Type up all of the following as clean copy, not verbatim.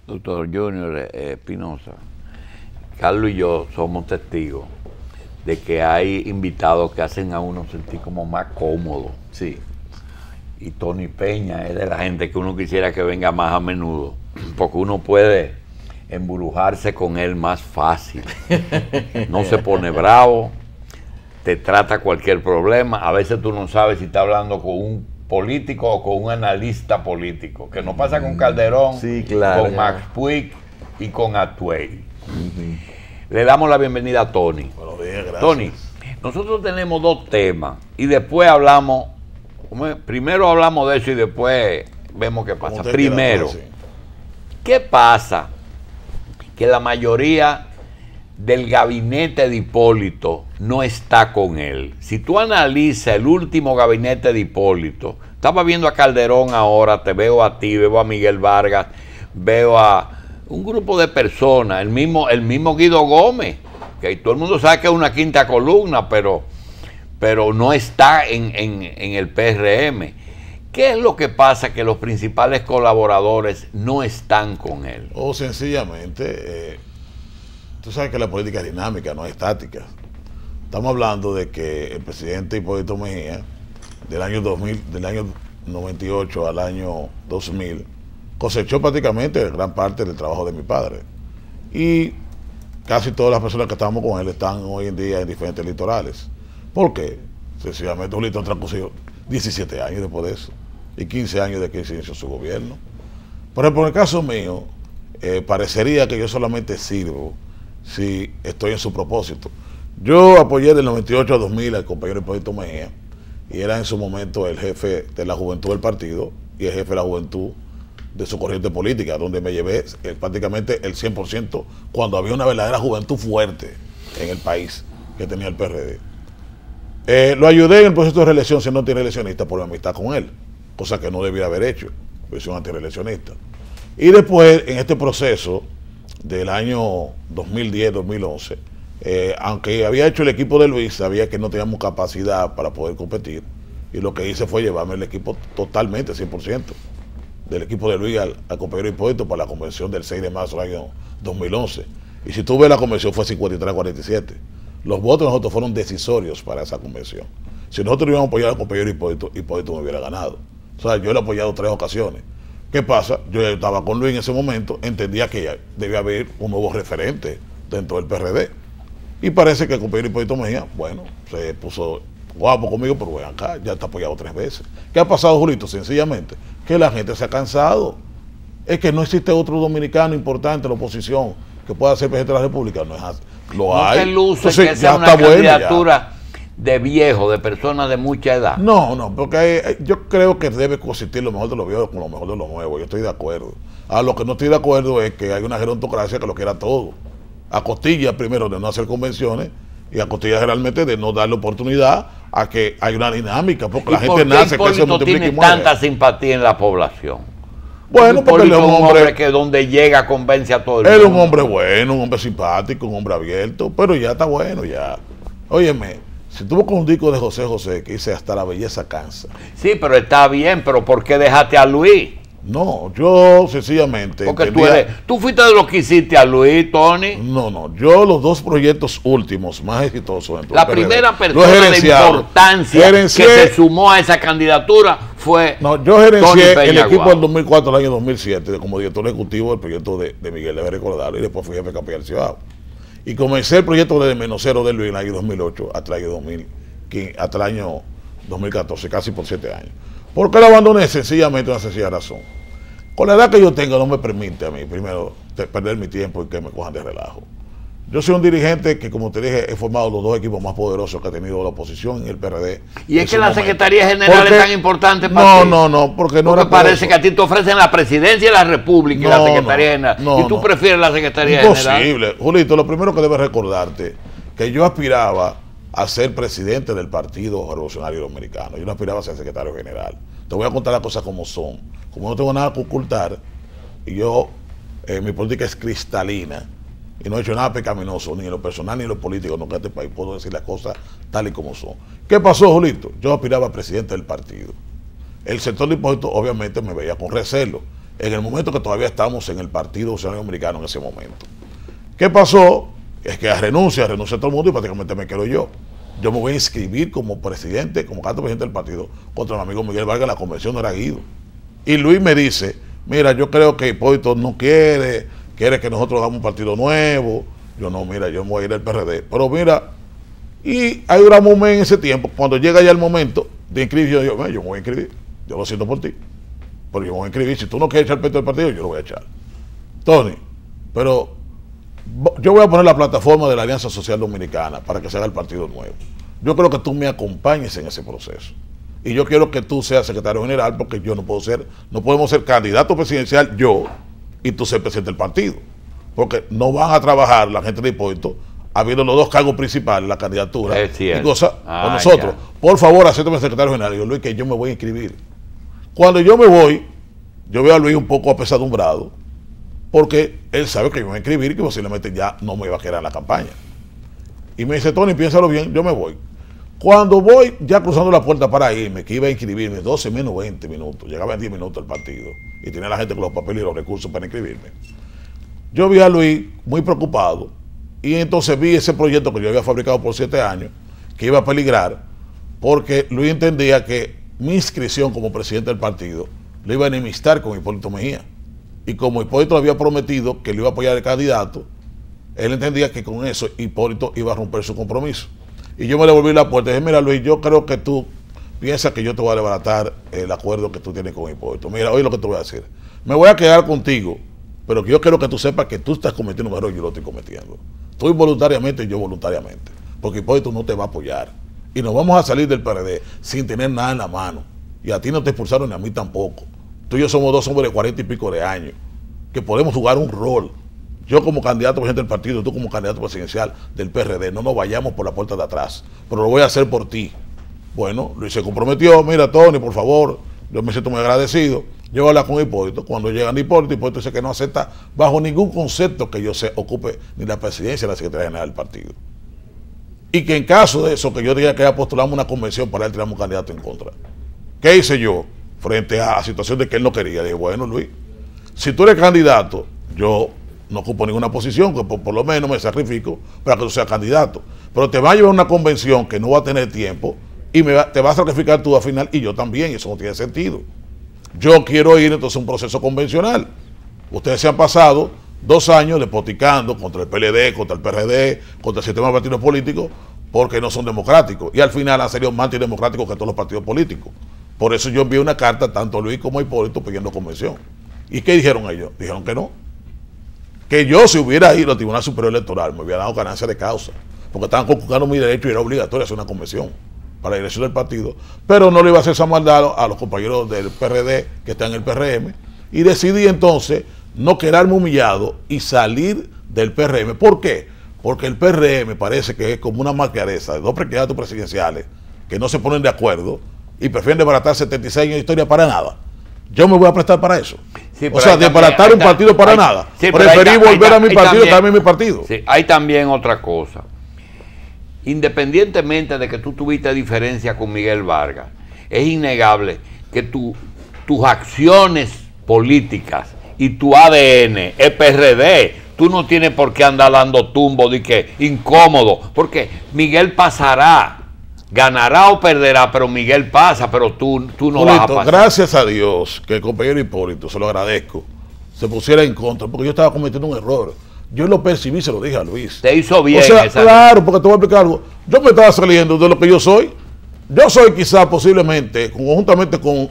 Doctor Junior Espinosa, Carlos y yo somos testigos de que hay invitados que hacen a uno sentir como más cómodo. Sí. Y Tony Peña es de la gente que uno quisiera que venga más a menudo, porque uno puede embrujarse con él más fácil. No se pone bravo, te trata cualquier problema. A veces tú no sabes si está hablando con un político o con un analista político, que no pasa con Calderón, sí, claro, con Max Puig y con Atuey. Le damos la bienvenida a Tony. Buenos días, gracias. Tony, nosotros tenemos dos temas y después hablamos, primero hablamos de eso y después vemos qué pasa. Primero, ¿qué pasa? Que la mayoría del gabinete de Hipólito no está con él. Si tú analizas el último gabinete de Hipólito, estaba viendo a Calderón ahora, te veo a ti, veo a Miguel Vargas, veo a un grupo de personas, el mismo Guido Gómez, que todo el mundo sabe que es una quinta columna, pero no está en el PRM. ¿Qué es lo que pasa que los principales colaboradores no están con él? O sencillamente, tú sabes que la política es dinámica, no es estática. Estamos hablando de que el presidente Hipólito Mejía, del año 98 al año 2000, cosechó prácticamente gran parte del trabajo de mi padre. Y casi todas las personas que estábamos con él están hoy en día en diferentes litorales. ¿Por qué? Sencillamente Julito ha transcurrido 17 años después de eso y 15 años de que se inició su gobierno. Por ejemplo, en el caso mío, parecería que yo solamente sirvo si estoy en su propósito. Yo apoyé del 98 a 2000 al compañero Hipólito Mejía y era en su momento el jefe de la juventud del partido y el jefe de la juventud de su corriente política, donde me llevé prácticamente el 100% cuando había una verdadera juventud fuerte en el país que tenía el PRD. Lo ayudé en el proceso de reelección siendo antireeleccionista por mi amistad con él, cosa que no debiera haber hecho, porque soy un antireeleccionista. Y después, en este proceso del año 2010-2011, aunque había hecho el equipo de Luis, sabía que no teníamos capacidad para poder competir, y lo que hice fue llevarme el equipo totalmente, 100%, del equipo de Luis al compañero Hipólito para la convención del 6 de marzo del año 2011. Y si tú ves, la convención fue 53-47. Los votos de nosotros fueron decisorios para esa convención. Si nosotros íbamos a apoyar al compañero Hipólito, Hipólito me hubiera ganado. O sea, yo lo he apoyado 3 ocasiones. ¿Qué pasa? Yo ya estaba con Luis en ese momento, entendía que debía haber un nuevo referente dentro del PRD. Y parece que el compañero Hipólito Mejía, bueno, se puso guapo conmigo, pero bueno, acá ya está apoyado 3 veces. ¿Qué ha pasado, Julito? Sencillamente, que la gente se ha cansado. Es que no existe otro dominicano importante en la oposición que pueda ser presidente de la República. No es así. Lo hay. ¿No te luce que sea una candidatura de viejo, de personas de mucha edad? No, porque yo creo que debe coexistir lo mejor de los viejos con lo mejor de los nuevos. Yo estoy de acuerdo. A lo que no estoy de acuerdo es que hay una gerontocracia que lo quiera todo. A costilla, primero, de no hacer convenciones, y a costilla generalmente de no darle oportunidad a que hay una dinámica, porque la gente nace, que se multiplica y muere. ¿Tiene tanta simpatía en la población? Bueno, porque él es un hombre que donde llega convence a todo el mundo. Él es un hombre bueno, un hombre simpático, un hombre abierto, pero ya está bueno, ya. Óyeme, si tú con un disco de José José que dice Hasta la belleza cansa. Sí, pero está bien, pero ¿por qué dejaste a Luis? No, yo sencillamente... Porque tú fuiste de los que hiciste a Luis, Tony. No, yo los 2 proyectos últimos más exitosos... La primera persona de importancia que se sumó a esa candidatura fue... No, yo gerencié el equipo del 2004 al año 2007 como director ejecutivo del proyecto de Miguel, debe recordarlo, y después fui jefe de Capilla del Cibao. Y comencé el proyecto de Menos Cero de Luis en el año 2008 hasta el año 2015, hasta el año 2014, casi por 7 años. ¿Por qué lo abandoné? Sencillamente una sencilla razón. Con la edad que yo tengo no me permite a mí, primero, perder mi tiempo y que me cojan de relajo. Yo soy un dirigente que, como te dije, he formado los 2 equipos más poderosos que ha tenido la oposición en el PRD. Y es que la Secretaría General es tan importante para ti. No, porque no era parece que a ti te ofrecen la presidencia de la República y la Secretaría General. Y tú prefieres la Secretaría General. Imposible. Julito, lo primero que debes recordarte, que yo aspiraba a ser presidente del Partido Revolucionario Dominicano. Yo no aspiraba a ser secretario general. Te voy a contar las cosas como son. Como no tengo nada que ocultar, y yo, mi política es cristalina, y no he hecho nada pecaminoso, ni en lo personal ni en lo político, no, que este país puedo decir las cosas tal y como son. ¿Qué pasó, Julito? Yo aspiraba a presidente del partido. El sector de Hipólito obviamente me veía con recelo. en el momento que todavía estamos en el Partido Socialista Dominicano en ese momento. ¿Qué pasó? Es que renuncia todo el mundo y prácticamente me quedo yo. Yo me voy a inscribir como presidente, como candidato presidente del partido, contra mi amigo Miguel Vargas en la convención de Araguido. Y Luis me dice, mira, yo creo que Hipólito no quiere que nosotros hagamos un partido nuevo. Yo no, mira, yo me voy a ir al PRD. Pero mira, y ahí duramos un mes en ese tiempo. Cuando llega ya el momento de inscribir, yo digo, yo me voy a inscribir. Yo lo siento por ti, pero yo me voy a inscribir. Si tú no quieres echar pecho del partido, yo lo voy a echar. Tony, pero yo voy a poner la plataforma de la Alianza Social Dominicana para que se haga el partido nuevo. Yo creo que tú me acompañes en ese proceso. Y yo quiero que tú seas secretario general, porque yo no podemos ser candidato presidencial yo y tú ser presidente del partido. Porque no van a trabajar la gente de Hipólito habiendo los dos cargos principales, la candidatura y cosas con nosotros. Ya. Por favor, acéptame secretario general. Y yo, Luis, que yo me voy a inscribir. Cuando yo me voy, yo veo a Luis un poco apesadumbrado, porque él sabe que yo me voy a inscribir y que posiblemente ya no me iba a quedar en la campaña. Y me dice, Tony, piénsalo bien, yo me voy. Cuando voy ya cruzando la puerta para irme, que iba a inscribirme 12 menos 20 minutos, llegaba en 10 minutos el partido y tenía la gente con los papeles y los recursos para inscribirme. Yo vi a Luis muy preocupado y entonces vi ese proyecto que yo había fabricado por 7 años, que iba a peligrar, porque Luis entendía que mi inscripción como presidente del partido le iba a enemistar con Hipólito Mejía. Y como Hipólito había prometido que le iba a apoyar el candidato, él entendía que con eso Hipólito iba a romper su compromiso. Y yo me le volví la puerta y dije, mira Luis, yo creo que tú piensas que yo te voy a desbaratar el acuerdo que tú tienes con Hipólito. Mira, oye lo que te voy a decir. Me voy a quedar contigo, pero yo quiero que tú sepas que tú estás cometiendo un error y yo lo estoy cometiendo. Tú involuntariamente y yo voluntariamente. Porque Hipólito no te va a apoyar. Y nos vamos a salir del PRD sin tener nada en la mano. Y a ti no te expulsaron ni a mí tampoco. Tú y yo somos dos hombres de 40 y pico de años, que podemos jugar un rol. Yo como candidato presidente del partido, tú como candidato presidencial del PRD, no nos vayamos por la puerta de atrás, pero lo voy a hacer por ti. Bueno, Luis se comprometió, mira Tony, por favor, yo me siento muy agradecido. Yo voy a hablar con Hipólito. Cuando llegan Hipólito dice que no acepta bajo ningún concepto que yo se ocupe ni la presidencia ni la secretaría general del partido. Y que en caso de eso, que yo diga que ya postulamos una convención para él tirar un candidato en contra. ¿Qué hice yo frente a la situación de que él no quería? Dije, bueno Luis, si tú eres candidato, yo no ocupo ninguna posición, que por lo menos me sacrifico para que tú seas candidato. Pero te va a llevar a una convención que no va a tener tiempo y te va a sacrificar tú al final y yo también, y eso no tiene sentido. Yo quiero ir entonces a un proceso convencional. Ustedes se han pasado 2 años despoticando contra el PLD, contra el PRD, contra el sistema de partidos políticos, porque no son democráticos. Y al final han salido más antidemocráticos que todos los partidos políticos. Por eso yo envié una carta tanto a Luis como a Hipólito pidiendo convención. ¿Y qué dijeron ellos? Dijeron que no. Que yo, si hubiera ido al Tribunal Superior Electoral, me hubiera dado ganancia de causa, porque estaban conculcando mi derecho y era obligatorio hacer una convención para la elección del partido, pero no le iba a hacer esa maldad a los compañeros del PRD que están en el PRM, y decidí entonces no quedarme humillado y salir del PRM. ¿Por qué? Porque el PRM parece que es como una maquiareza de 2 precandidatos presidenciales que no se ponen de acuerdo y prefieren desbaratar 76 años de historia para nada. Yo me voy a prestar para eso. Sí, o sea, desbaratar un partido para nada. Sí, preferí volver a mi partido, también mi partido. Sí, hay también otra cosa. Independientemente de que tú tuviste diferencia con Miguel Vargas, es innegable que tus acciones políticas y tu ADN es PRD. Tú no tienes por qué andar dando tumbo de que incómodo, porque Miguel pasará, ganará o perderá, pero Miguel pasa, pero tú no Hipólito, vas a pasar. Gracias a Dios que el compañero Hipólito, se lo agradezco, se pusiera en contra, porque yo estaba cometiendo un error. Yo lo percibí, se lo dije a Luis. Te hizo bien. O sea, claro, porque te voy a explicar algo. Yo me estaba saliendo de lo que yo soy. Yo soy quizás posiblemente, conjuntamente con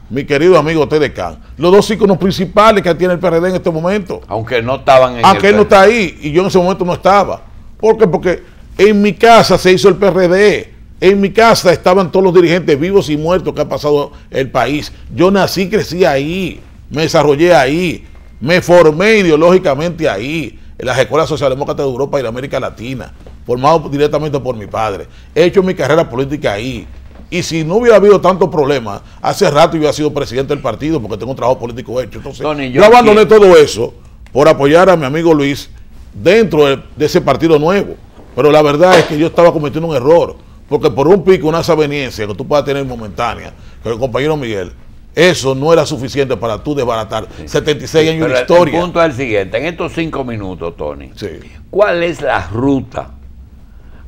mi querido amigo TDK, los 2 íconos principales que tiene el PRD en este momento. Aunque no estaban en Aunque él no está ahí, y yo en ese momento no estaba. ¿Por qué? Porque en mi casa se hizo el PRD. En mi casa estaban todos los dirigentes vivos y muertos que ha pasado el país. Yo nací, crecí ahí, me desarrollé ahí, me formé ideológicamente ahí, en las escuelas socialdemócratas de Europa y de América Latina, formado directamente por mi padre. He hecho mi carrera política ahí. Y si no hubiera habido tantos problemas, hace rato yo hubiera sido presidente del partido porque tengo un trabajo político hecho. Entonces, Tony, yo abandoné todo eso por apoyar a mi amigo Luis dentro de ese partido nuevo. Pero la verdad es que yo estaba cometiendo un error, porque por un pico, una desaveniencia que tú puedas tener momentánea con el compañero Miguel, eso no era suficiente para tú desbaratar 76 años de historia. El punto es el siguiente, en estos 5 minutos, Tony, sí. ¿Cuál es la ruta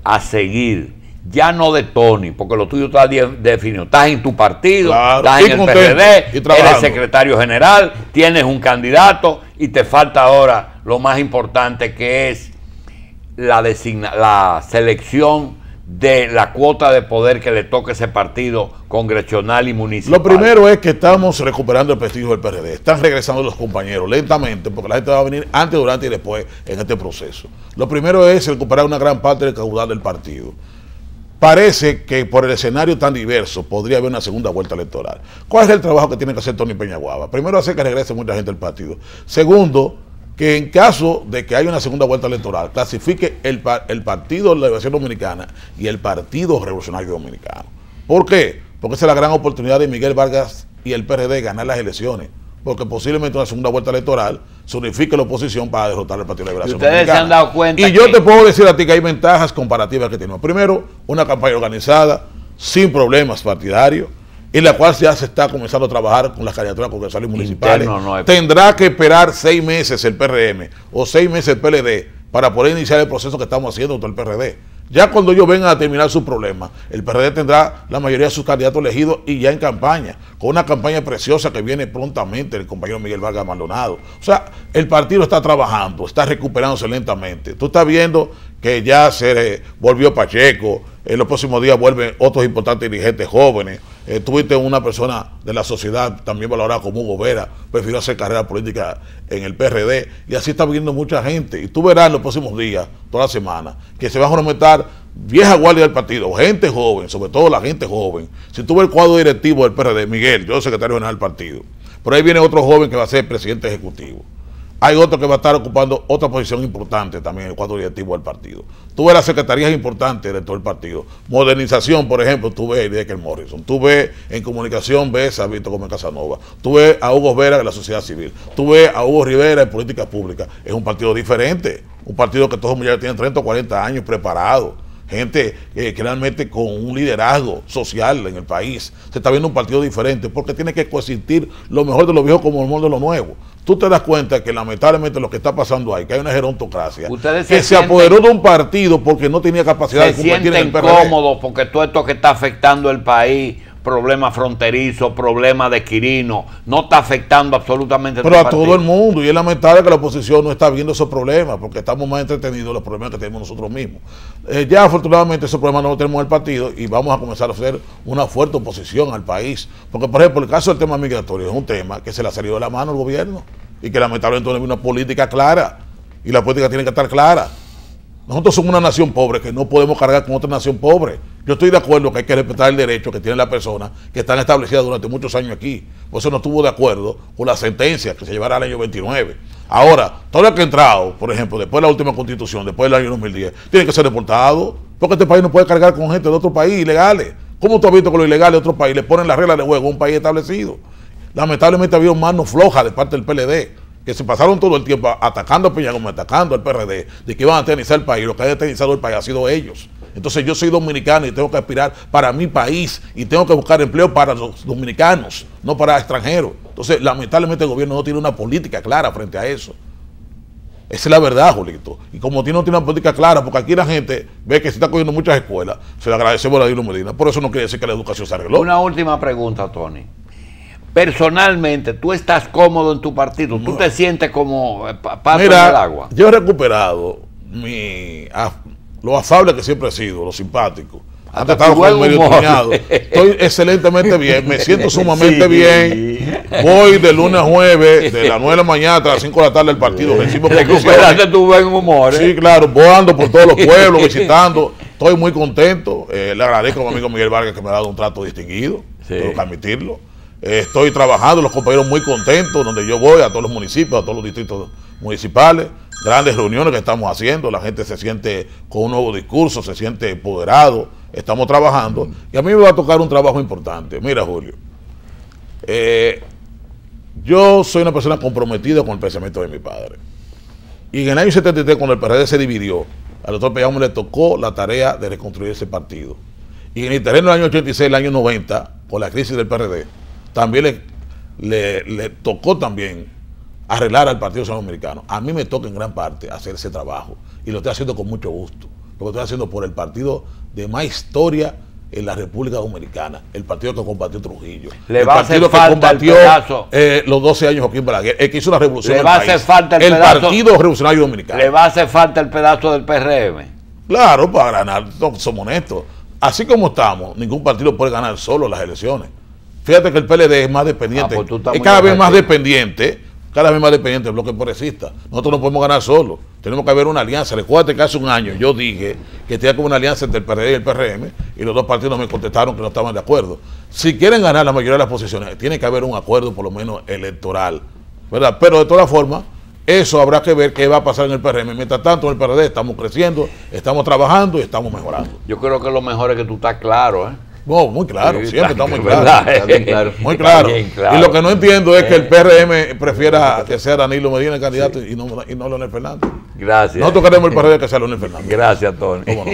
a seguir? Ya no de Tony, porque lo tuyo está definido. Estás en tu partido, claro, estás en el PRD, eres secretario general, tienes un candidato y te falta ahora lo más importante, que es la selección de la cuota de poder que le toque ese partido congresional y municipal. Lo primero es que estamos recuperando el prestigio del PRD. Están regresando los compañeros lentamente, porque la gente va a venir antes, durante y después en este proceso. Lo primero es recuperar una gran parte del caudal del partido. Parece que por el escenario tan diverso podría haber una segunda vuelta electoral. ¿Cuál es el trabajo que tiene que hacer Tony Peñaguaba? Primero, hacer que regrese mucha gente al partido. Segundo, que en caso de que haya una segunda vuelta electoral, clasifique el Partido de la Liberación Dominicana y el Partido Revolucionario Dominicano. ¿Por qué? Porque esa es la gran oportunidad de Miguel Vargas y el PRD ganar las elecciones. Porque posiblemente una segunda vuelta electoral se unifique la oposición para derrotar al Partido de la Liberación Dominicana. Ustedes se han dado cuenta. Y yo te puedo decir a ti que hay ventajas comparativas que tenemos. Primero, una campaña organizada, sin problemas partidarios, en la cual ya se está comenzando a trabajar con las candidaturas congresales municipales. Tendrá que esperar 6 meses el PRM o 6 meses el PLD para poder iniciar el proceso que estamos haciendo contra el PRD. Ya cuando ellos vengan a terminar su problema, el PRD tendrá la mayoría de sus candidatos elegidos y ya en campaña, con una campaña preciosa que viene prontamente el compañero Miguel Vargas Maldonado. O sea, el partido está trabajando, está recuperándose lentamente. Tú estás viendo que ya se volvió Pacheco, en los próximos días vuelven otros importantes dirigentes jóvenes. Tuviste una persona de la sociedad también valorada como Hugo Vera, prefirió hacer carrera política en el PRD, y así está viendo mucha gente. Y tú verás en los próximos días, toda la semana, que se van a aumentar vieja guardia del partido, gente joven, sobre todo la gente joven. Si tú ves el cuadro directivo del PRD, Miguel, yo secretario general del partido, por ahí viene otro joven que va a ser presidente ejecutivo. Hay otro que va a estar ocupando otra posición importante también en el cuadro directivo del partido. Tú ves las secretarías importantes de todo el partido. Modernización, por ejemplo, tú ves a Decker Morrison. Tú ves en comunicación, ves a Víctor Gómez Casanova. Tú ves a Hugo Vera de la sociedad civil. Tú ves a Hugo Rivera en políticas públicas. Es un partido diferente. Un partido que todos ya tienen 30 o 40 años preparado. Gente que realmente con un liderazgo social en el país. Se está viendo un partido diferente porque tiene que coexistir lo mejor de lo viejo como el mejor de lo nuevo. Tú te das cuenta que lamentablemente lo que está pasando ahí, que hay una gerontocracia que se apoderó de un partido porque no tenía capacidad de competir en el PRD. Se sienten cómodos porque todo esto que está afectando el país, problemas fronterizos, problemas de Quirino, no está afectando absolutamente a todo el mundo. Y es lamentable que la oposición no está viendo esos problemas porque estamos más entretenidos en los problemas que tenemos nosotros mismos. Ya afortunadamente esos problemas no los tenemos en el partido y vamos a comenzar a hacer una fuerte oposición al país. Porque, por ejemplo, el caso del tema migratorio es un tema que se le ha salido de la mano al gobierno y que lamentablemente no hay una política clara, y la política tiene que estar clara. Nosotros somos una nación pobre que no podemos cargar con otra nación pobre. Yo estoy de acuerdo que hay que respetar el derecho que tienen las personas que están establecidas durante muchos años aquí. Por eso no estuvo de acuerdo con la sentencia que se llevará al año 29. Ahora, todo el que ha entrado, por ejemplo, después de la última constitución, después del año 2010, tiene que ser deportado, porque este país no puede cargar con gente de otro país, ilegales. ¿Cómo tú has visto que los ilegales de otro país le ponen las reglas de juego a un país establecido? Lamentablemente había mano floja de parte del PLD, que se pasaron todo el tiempo atacando a Peña Gómez, atacando al PRD, de que iban a eternizar el país. Lo que ha eternizado el país ha sido ellos. Entonces yo soy dominicano y tengo que aspirar para mi país y tengo que buscar empleo para los dominicanos, no para extranjeros. Entonces lamentablemente el gobierno no tiene una política clara frente a eso. Esa es la verdad, Julito. Y como no tiene una política clara, porque aquí la gente ve que se está cogiendo muchas escuelas, se le agradecemos a Danilo Medina. Por eso no quiere decir que la educación se arregló. Una última pregunta, Tony. Personalmente, ¿tú estás cómodo en tu partido? ¿Tú te sientes como pato en el agua? Yo he recuperado lo afable que siempre he sido, lo simpático. Antes estaba con medio tuñado. Estoy excelentemente bien, me siento sumamente bien. Voy de lunes a jueves, de las 9 de la mañana hasta las 5 de la tarde del partido. Recuperaste tu buen humor. Sí, claro, voy ando por todos los pueblos, visitando. Estoy muy contento. Le agradezco a mi amigo Miguel Vargas que me ha dado un trato distinguido, tengo que admitirlo. Estoy trabajando, los compañeros muy contentos, donde yo voy, a todos los municipios, a todos los distritos municipales, grandes reuniones que estamos haciendo, la gente se siente con un nuevo discurso, se siente empoderado, estamos trabajando, y a mí me va a tocar un trabajo importante. Mira, Julio, yo soy una persona comprometida con el pensamiento de mi padre, y en el año 73, cuando el PRD se dividió, al doctor Peña Gómez le tocó la tarea de reconstruir ese partido, y en el terreno del año 86, el año 90, con la crisis del PRD, también le le tocó también arreglar al Partido Socialista Dominicano. A mí me toca en gran parte hacer ese trabajo y lo estoy haciendo con mucho gusto. Lo estoy haciendo por el partido de más historia en la República Dominicana, el partido que combatió Trujillo, el partido que combatió los 12 años Joaquín Balaguer, el que hizo la revolución del país, el Partido Revolucionario Dominicano. Le va a hacer falta el pedazo del PRM. Claro, para ganar, somos honestos. Así como estamos, ningún partido puede ganar solo las elecciones. Fíjate que el PLD es más dependiente, es cada vez más dependiente del bloque progresista. Nosotros no podemos ganar solo, tenemos que haber una alianza. Recuerda que hace un año yo dije que tenía como una alianza entre el PRD y el PRM y los dos partidos me contestaron que no estaban de acuerdo. Si quieren ganar la mayoría de las posiciones, tiene que haber un acuerdo por lo menos electoral, ¿verdad? Pero de todas formas, eso habrá que ver qué va a pasar en el PRM. Mientras tanto, en el PRD estamos creciendo, estamos trabajando y estamos mejorando. Yo creo que lo mejor es que tú estás claro, ¿eh? No, muy claro, sí, siempre está muy claro. Está bien claro. Muy claro. Y lo que no entiendo es que el PRM prefiera que sea Danilo Medina el candidato y no Leonel Fernández. Gracias. Nosotros queremos el PRD que sea Leonel Fernández. Gracias, Tony. ¿Cómo no?